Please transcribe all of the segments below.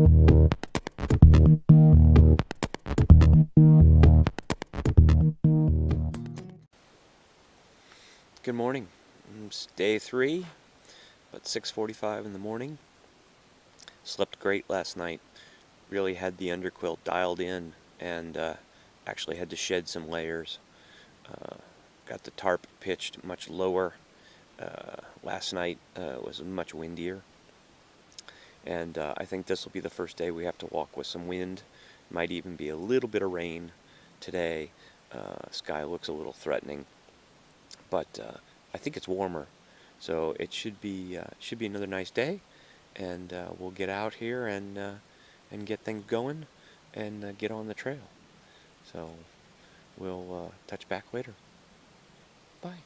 Good morning. It's day 3, about 6:45 in the morning. Slept great last night. Really had the underquilt dialed in and actually had to shed some layers. Got the tarp pitched much lower. Last night was much windier. And I think this will be the first day we have to walk with some wind. Might even be a little bit of rain today. Sky looks a little threatening. But I think it's warmer, so it should be another nice day, and we'll get out here and get things going and get on the trail. So we'll touch back later. Bye.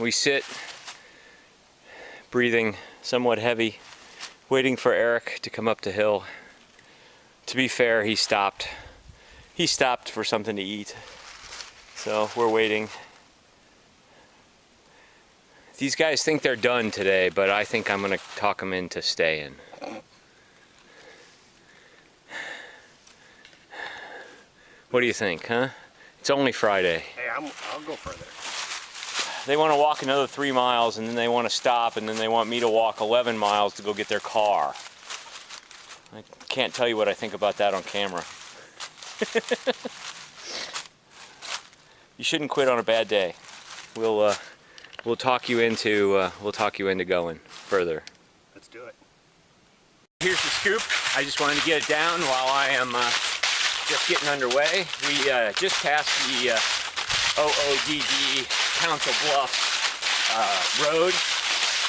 We sit, breathing somewhat heavy, waiting for Eric to come up the hill. To be fair, he stopped. He stopped for something to eat, so we're waiting. These guys think they're done today, but I think I'm going to talk them into staying. What do you think, huh? It's only Friday. Hey, I'll go further. They want to walk another 3 miles, and then they want to stop, and then they want me to walk 11 miles to go get their car. I can't tell you what I think about that on camera. You shouldn't quit on a bad day. We'll talk you into going further. Let's do it. Here's the scoop. I just wanted to get it down while I am just getting underway. We just passed the OODD Council Bluffs road,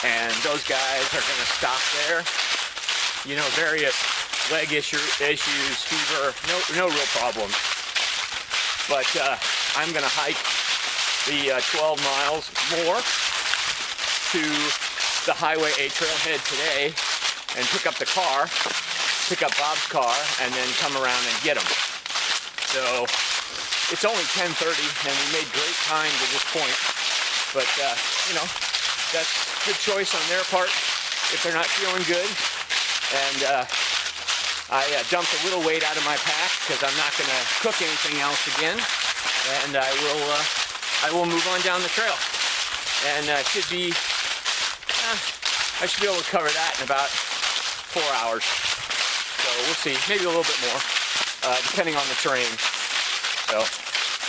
and those guys are going to stop there. You know, various leg issues, fever, no real problems. But I'm going to hike the 12 miles more to the Highway A trailhead today and pick up the car, pick up Bob's car, and then come around and get him. So it's only 10:30, and we made great time to this point. But, you know, that's a good choice on their part if they're not feeling good. And I dumped a little weight out of my pack because I'm not going to cook anything else again. And I will move on down the trail. And I should be able to cover that in about 4 hours. So we'll see, maybe a little bit more, depending on the terrain. So,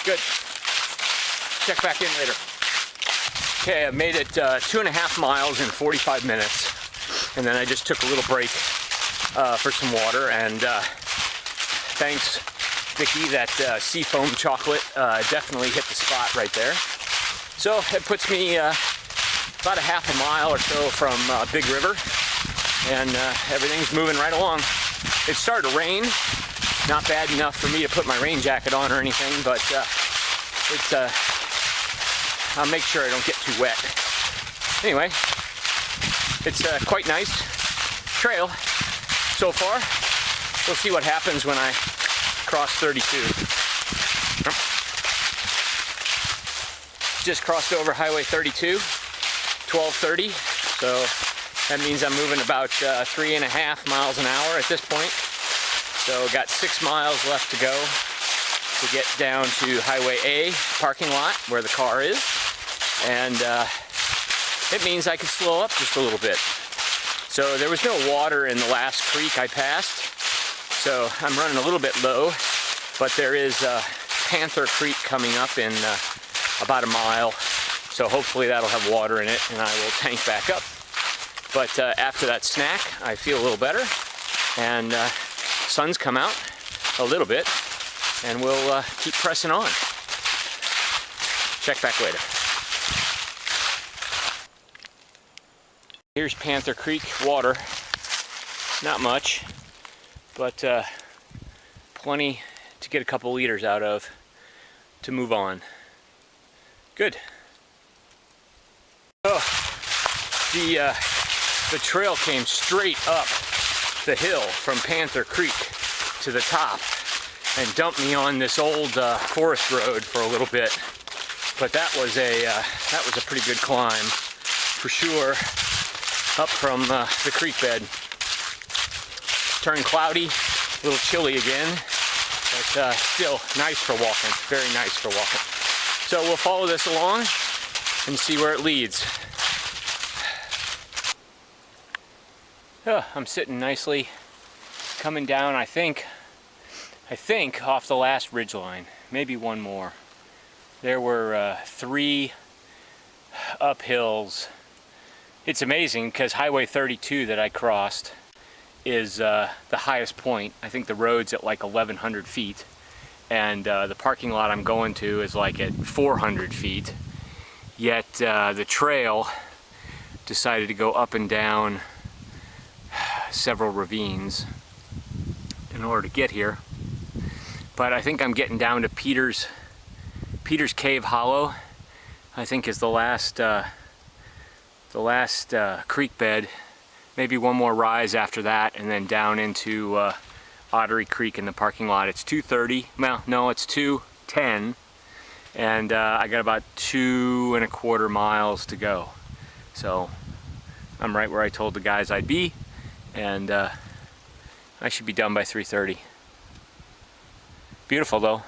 good. Check back in later. Okay, I made it 2.5 miles in 45 minutes, and then I just took a little break for some water, and thanks, Vicky, that seafoam chocolate definitely hit the spot right there. So it puts me about a half a mile or so from Big River, and everything's moving right along. It started to rain. Not bad enough for me to put my rain jacket on or anything, but I'll make sure I don't get too wet. Anyway, it's quite nice trail so far. We'll see what happens when I cross 32. Just crossed over Highway 32, 12:30, so that means I'm moving about 3.5 miles an hour at this point. So got 6 miles left to go to get down to Highway A parking lot where the car is. And it means I can slow up just a little bit. So there was no water in the last creek I passed, so I'm running a little bit low, but there is Panther Creek coming up in about a mile, so hopefully that'll have water in it and I will tank back up. But after that snack, I feel a little better, and sun's come out a little bit, and we'll keep pressing on. Check back later. Here's Panther Creek water. Not much, but plenty to get a couple liters out of. to move on. Good. Oh, the trail came straight up the hill from Panther Creek to the top and dumped me on this old forest road for a little bit. But that was a pretty good climb for sure, up from the creek bed. Turned cloudy, a little chilly again, but still nice for walking, very nice for walking. So we'll follow this along and see where it leads. Oh, I'm sitting nicely, coming down, I think off the last ridgeline, maybe one more. There were 3 uphills. It's amazing because Highway 32 that I crossed is the highest point. I think the road's at like 1,100 feet. And the parking lot I'm going to is like at 400 feet. Yet the trail decided to go up and down several ravines in order to get here. But I think I'm getting down to Peter's Cave Hollow, I think is the last creek bed. Maybe one more rise after that, and then down into Ottery Creek in the parking lot. It's 2:30. Well, no, it's 2:10, and I got about 2¼ miles to go. So I'm right where I told the guys I'd be, and I should be done by 3:30. Beautiful though.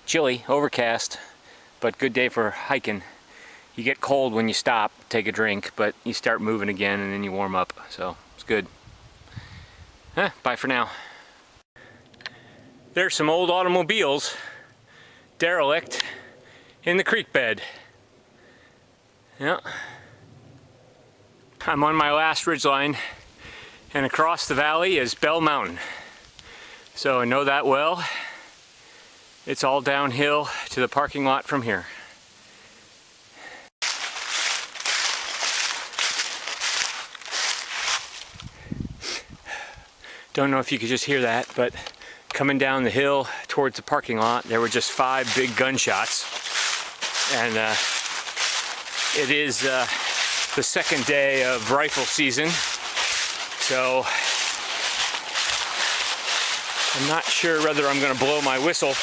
Chilly, overcast, but good day for hiking. You get cold when you stop, take a drink, but you start moving again and then you warm up, so it's good. Bye for now. There's some old automobiles, derelict, in the creek bed. Yeah. I'm on my last ridgeline, and across the valley is Bell Mountain. So I know that well. It's all downhill to the parking lot from here. Don't know if you could just hear that, but coming down the hill towards the parking lot, there were just 5 big gunshots. And it is the second day of rifle season, so I'm not sure whether I'm going to blow my whistle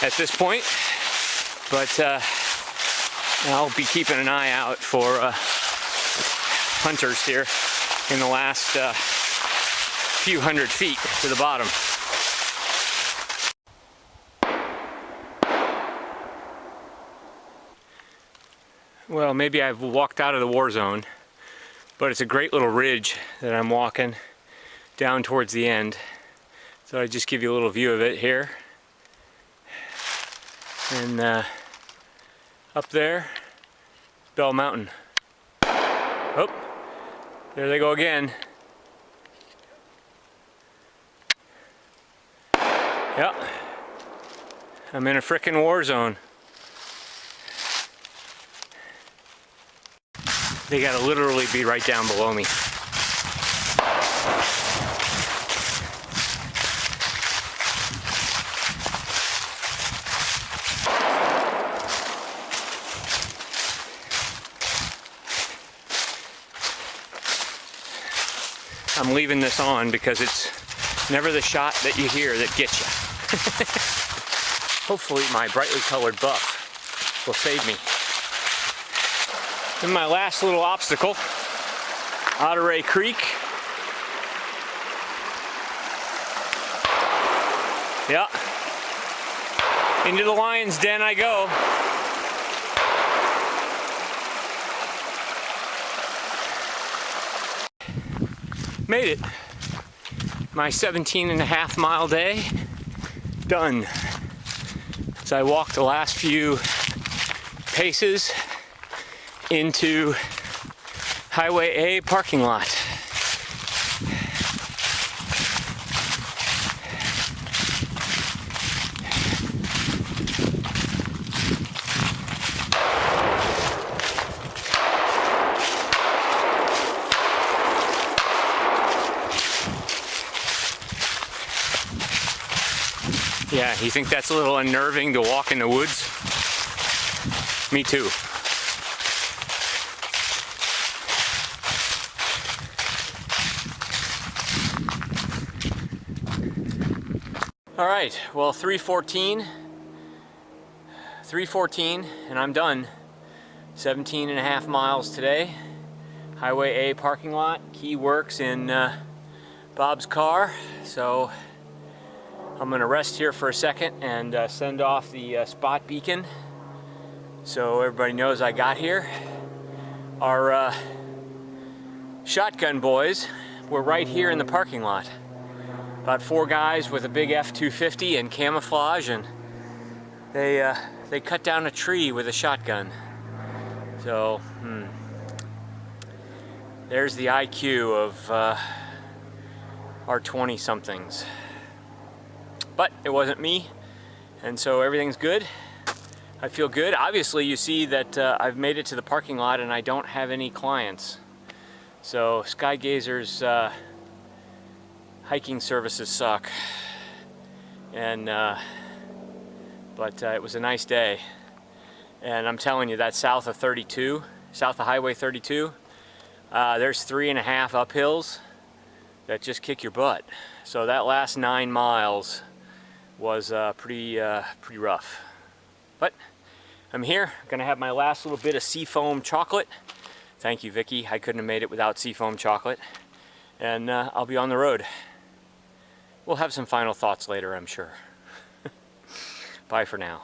at this point, but I'll be keeping an eye out for hunters here in the last few hundred feet to the bottom. Well, maybe I've walked out of the war zone, but it's a great little ridge that I'm walking down towards the end. So I just give you a little view of it here. And up there, Bell Mountain. Oh, there they go again. Yep, I'm in a frickin' war zone. They gotta literally be right down below me. I'm leaving this on because it's never the shot that you hear that gets you. Hopefully my brightly colored buff will save me. And my last little obstacle, Ottery Creek. Yeah. Into the lion's den I go. Made it. My 17.5 mile day done. So I walked the last few paces into Highway A parking lot. Yeah, You think that's a little unnerving to walk in the woods? Me too. All right, well, 3:14 and I'm done. 17.5 miles today. Highway A parking lot. Key works in Bob's car, so I'm gonna rest here for a second and send off the spot beacon so everybody knows I got here. Our shotgun boys were right here in the parking lot. About 4 guys with a big F-250 and camouflage, and they cut down a tree with a shotgun. So there's the IQ of our 20-somethings. But it wasn't me, and so everything's good. I feel good. Obviously, you see that I've made it to the parking lot and I don't have any clients. So Skygazer's hiking services suck. And but it was a nice day. And I'm telling you, that south of Highway 32, there's 3.5 uphills that just kick your butt. So that last 9 miles was pretty rough. But I'm here, gonna have my last little bit of seafoam chocolate. Thank you, Vicky. I couldn't have made it without seafoam chocolate. And I'll be on the road. We'll have some final thoughts later, I'm sure. Bye for now.